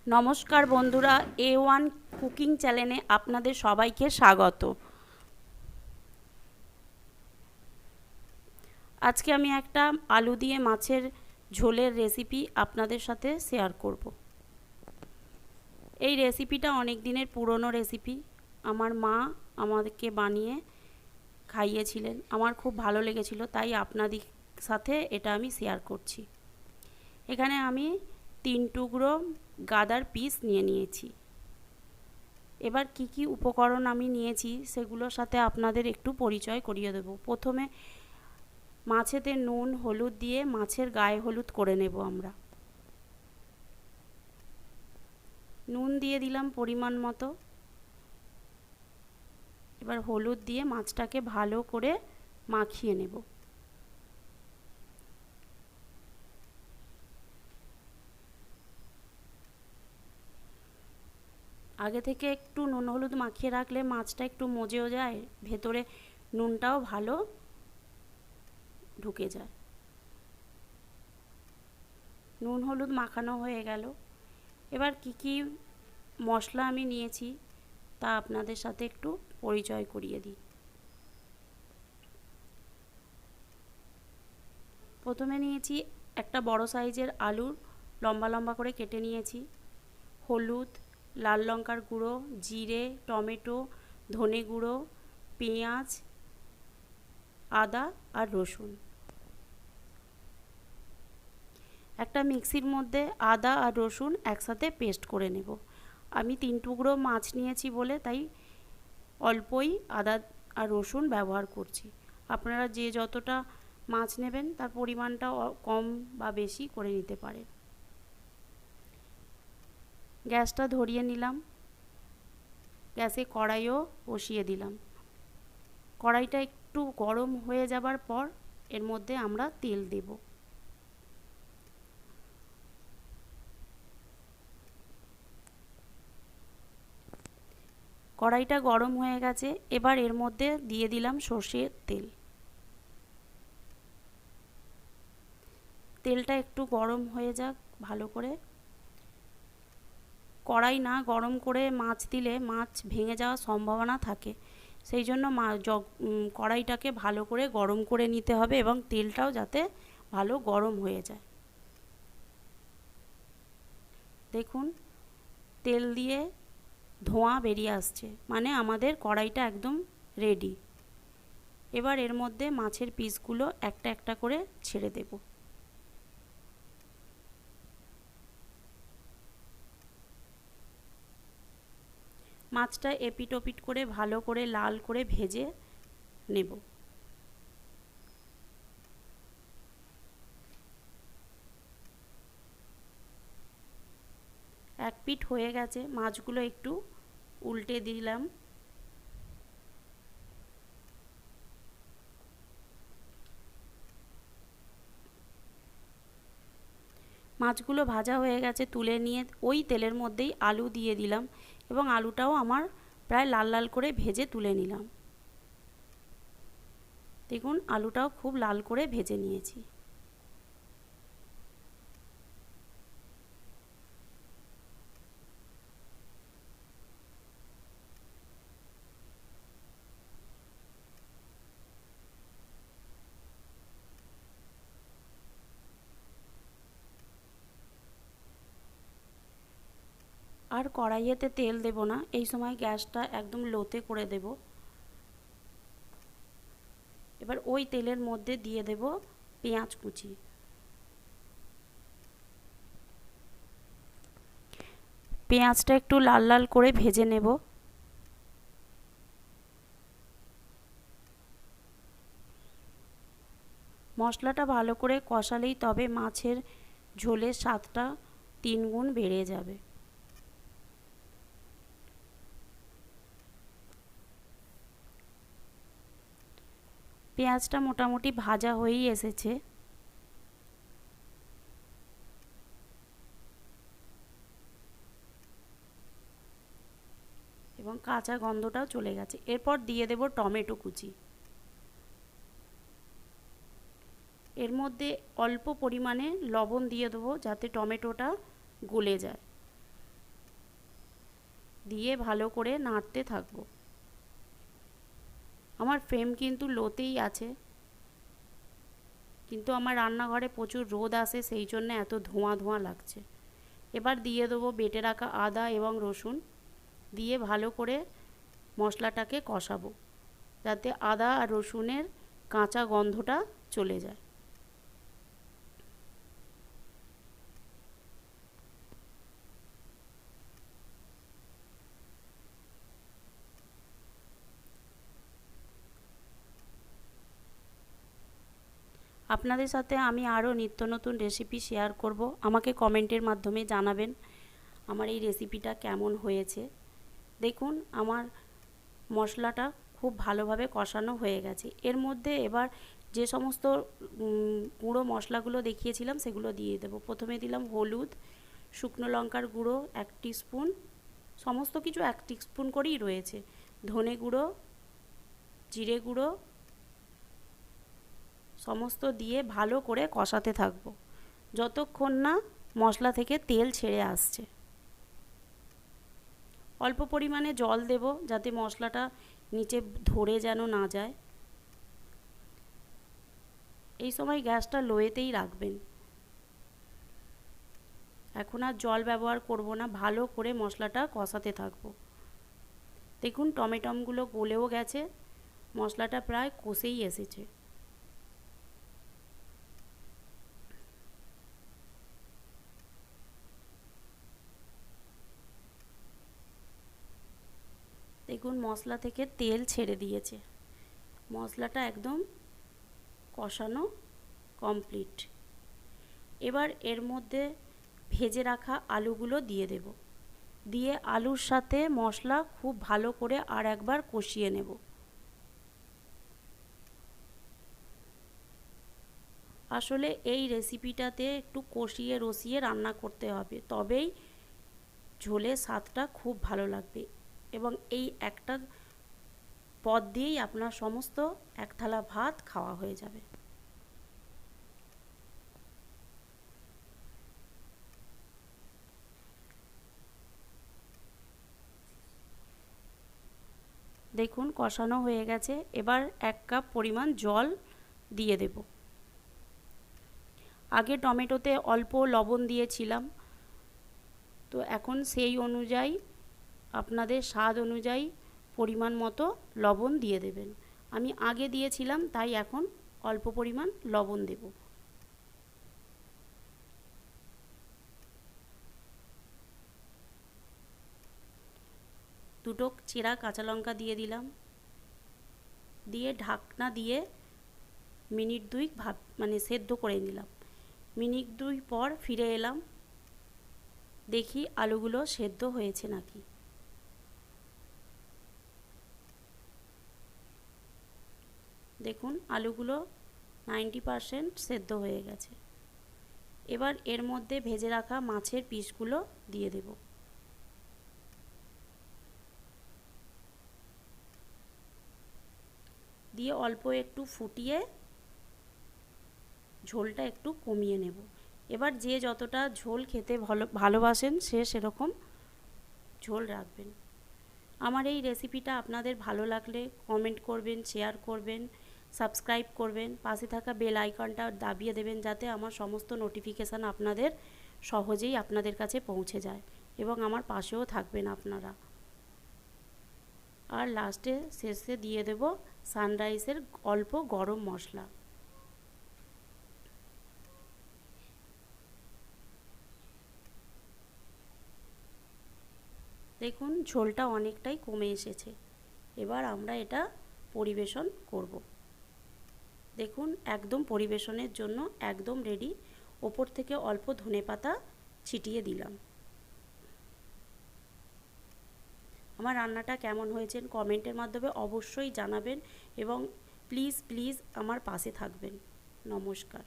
নমস্কার বন্ধুরা, A1 cooking চ্যানেলে আপনাদের সবাইকে স্বাগত। আজকে আমি একটা আলু দিয়ে মাছের ঝোলের রেসিপি আপনাদের সাথে শেয়ার করব। এই রেসিপিটা অনেক দিনের পুরনো রেসিপি। আমার মা আমাদেরকে বানিয়ে খাইয়েছিলেন, আমার খুব ভালো লেগেছিল, তাই আপনাদের সাথে এটা আমি শেয়ার করছি। এখানে আমি 3 টুকরো গাদার পিস নিয়েছি। এবার কি কি উপকরণ আমি নিয়েছি সেগুলোর সাথে আপনাদের একটু পরিচয় করিয়ে দেব। প্রথমে মাছেতে নুন হলুদ দিয়ে মাছের গায়ে হলুদ করে নেব আমরা। নুন দিয়ে দিলাম পরিমাণ মতো। এবার হলুদ দিয়ে মাছটাকে ভালো করে মাখিয়ে নেব। আগে থেকে একটু নুন হলুদ মাখিয়ে রাখলে মাছটা একটু মজেও যায়, ভেতরে নুনটাও ভালো ঢুকে যায়। নুন হলুদ মাখানো হয়ে গেল। এবার কি কি মশলা আমি নিয়েছি তা আপনাদের সাথে একটু পরিচয় করিয়ে দিই। প্রথমে নিয়েছি একটা বড় সাইজের আলু, লম্বা লম্বা করে কেটে নিয়েছি। হলুদ, লাল লঙ্কার গুঁড়ো, জিরে, টমেটো, ধনে গুঁড়ো, পেঁয়াজ, আদা আর রসুন। একটা মিক্সির মধ্যে আদা আর রসুন একসাথে পেস্ট করে নেব। আমি 3 টুকরো মাছ নিয়েছি বলে তাই অল্পই আদা আর রসুন ব্যবহার করছি। আপনারা যে যতটা মাছ নেবেন তার পরিমাণটা কম বা বেশি করে নিতে পারেন। গ্যাসটা ধরিয়ে নিলাম। গ্যাসে কড়াইও বসিয়ে দিলাম। কড়াইটা একটু গরম হয়ে যাবার পর এর মধ্যে আমরা তেল দেব। কড়াইটা গরম হয়ে গেছে, এবার এর মধ্যে দিয়ে দিলাম সর্ষের তেল। তেলটা একটু গরম হয়ে যাক ভালো করে। কড়াই না গরম করে মাছ দিলে মাছ ভেঙে যাওয়ার সম্ভাবনা থাকে, সেই জন্য কড়াইটাকে ভালো করে গরম করে নিতে হবে এবং তেলটাও যাতে ভালো গরম হয়ে যায়। দেখুন তেল দিয়ে ধোঁয়া বেরিয়ে আসছে, মানে আমাদের কড়াইটা একদম রেডি। এবার এর মধ্যে মাছের পিসগুলো একটা একটা করে ছেড়ে দেব। মাছটা এপিট ওপিট করে ভালো করে লাল করে ভেজে নেব। এক পিঠ হয়ে গেছে, মাছগুলো একটু উল্টে দিলাম। মাছগুলো ভাজা হয়ে গেছে, তুলে নিয়ে ওই তেলের মধ্যেই আলু দিয়ে দিলাম এবং আলুটাও আমার প্রায় লাল লাল করে ভেজে তুলে নিলাম। দেখুন আলুটাও খুব লাল করে ভেজে নিয়েছি। আর কড়াইয়েতে তেল দেব না, এই সময় গ্যাসটা একদম লোতে করে দেব। এবার ওই তেলের মধ্যে দিয়ে দেব পেঁয়াজ কুচি। পেঁয়াজটা একটু লাল লাল করে ভেজে নেব। মশলাটা ভালো করে কষালেই তবে মাছের ঝোলের স্বাদটা 3 গুণ বেড়ে যাবে। পেঁয়াজটা মোটামুটি ভাজা হয়েই এসেছে। এবং কাঁচা গন্ধটাও চলে গেছে। এরপর দিয়ে দেব টমেটো কুচি। এর মধ্যে অল্প পরিমাণে লবণ দিয়ে দেবো যাতে টমেটোটা গলে যায়। দিয়ে ভালো করে নাড়তে থাকবো। আমার ফ্লেম কিন্তু লোতেই আছে, কিন্তু আমার রান্নাঘরে প্রচুর রোদ আসে, সেই জন্য এত ধোঁয়া ধোঁয়া লাগছে। এবার দিয়ে দেবো বেটে রাখা আদা এবং রসুন, দিয়ে ভালো করে মশলাটাকে কষাবো, যাতে আদা আর রসুনের কাঁচা গন্ধটা চলে যায়। আপনাদের সাথে আমি আরও নিত্য নতুন রেসিপি শেয়ার করব। আমাকে কমেন্টের মাধ্যমে জানাবেন আমার এই রেসিপিটা কেমন হয়েছে। দেখুন আমার মশলাটা খুব ভালোভাবে কষানো হয়ে গেছে। এর মধ্যে এবার যে সমস্ত গুঁড়ো মশলাগুলো দেখিয়েছিলাম সেগুলো দিয়ে দেবো। প্রথমে দিলাম হলুদ, শুকনো লঙ্কার গুঁড়ো 1 টিস্পুন, সমস্ত কিছু 1 টিস্পুন করেই রয়েছে, ধনে গুঁড়ো, জিরে গুঁড়ো, সমস্ত দিয়ে ভালো করে কষাতে থাকবো যতক্ষণ না মশলা থেকে তেল ছেড়ে আসছে। অল্প পরিমাণে জল দেব যাতে মশলাটা নিচে ধরে যেন না যায়। এই সময় গ্যাসটা লোয়েতেই রাখবেন। এখন আর জল ব্যবহার করব না, ভালো করে মশলাটা কষাতে থাকবো। দেখুন টমেটোগুলো গলেও গেছে, মশলাটা প্রায় কষেই এসেছে। দেখুন মশলা থেকে তেল ছেড়ে দিয়েছে, মশলাটা একদম কষানো কমপ্লিট। এবার এর মধ্যে ভেজে রাখা আলুগুলো দিয়ে দেব, দিয়ে আলুর সাথে মশলা খুব ভালো করে আর একবার কষিয়ে নেব। আসলে এই রেসিপিটাতে একটু কষিয়ে রসিয়ে রান্না করতে হবে, তবেই ঝোলের স্বাদটা খুব ভালো লাগবে এবং এই একটা পদ দিয়েই আপনার সমস্ত এক থালা ভাত খাওয়া হয়ে যাবে। দেখুন কষানো হয়ে গেছে, এবার 1 কাপ পরিমাণ জল দিয়ে দেব। আগে টমেটোতে অল্প লবণ দিয়েছিলাম, তো এখন সেই অনুযায়ী আপনাদের স্বাদ অনুযায়ী পরিমাণ মতো লবণ দিয়ে দেবেন। আমি আগে দিয়েছিলাম তাই এখন অল্প পরিমাণ লবণ দেব। দুটো চেরা কাঁচা লঙ্কা দিয়ে দিলাম, দিয়ে ঢাকনা দিয়ে মিনিট 2 সেদ্ধ করে নিলাম। মিনিট 2 পর ফিরে এলাম, দেখি আলুগুলো সেদ্ধ হয়েছে নাকি। দেখুন আলুগুলো 90% সেদ্ধ হয়ে গেছে। এবার এর মধ্যে ভেজে রাখা মাছের পিসগুলো দিয়ে দেব। দিয়ে অল্প একটু ফুটিয়ে ঝোলটা একটু কমিয়ে নেব। এবার যে যতটা ঝোল খেতে ভালোবাসেন সে সেরকম ঝোল রাখবেন। আমার এই রেসিপিটা আপনাদের ভালো লাগলে কমেন্ট করবেন, শেয়ার করবেন, সাবস্ক্রাইব করবেন, পাশে থাকা বেল আইকনটা দাবিয়ে দেবেন যাতে আমার সমস্ত নোটিফিকেশান আপনাদের সহজেই আপনাদের কাছে পৌঁছে যায় এবং আমার পাশেও থাকবেন আপনারা। আর লাস্টে শেষে দিয়ে দেব সানরাইসের অল্প গরম মশলা। দেখুন ঝোলটা অনেকটাই কমে এসেছে, এবার আমরা এটা পরিবেশন করব। দেখুন একদম পরিবেশনের জন্য একদম রেডি। ওপর থেকে অল্প ধনেপাতা ছিটিয়ে দিলাম। আমার রান্নাটা কেমন হয়েছে কমেন্টের মাধ্যমে অবশ্যই জানাবেন এবং প্লিজ আমার পাশে থাকবেন। নমস্কার।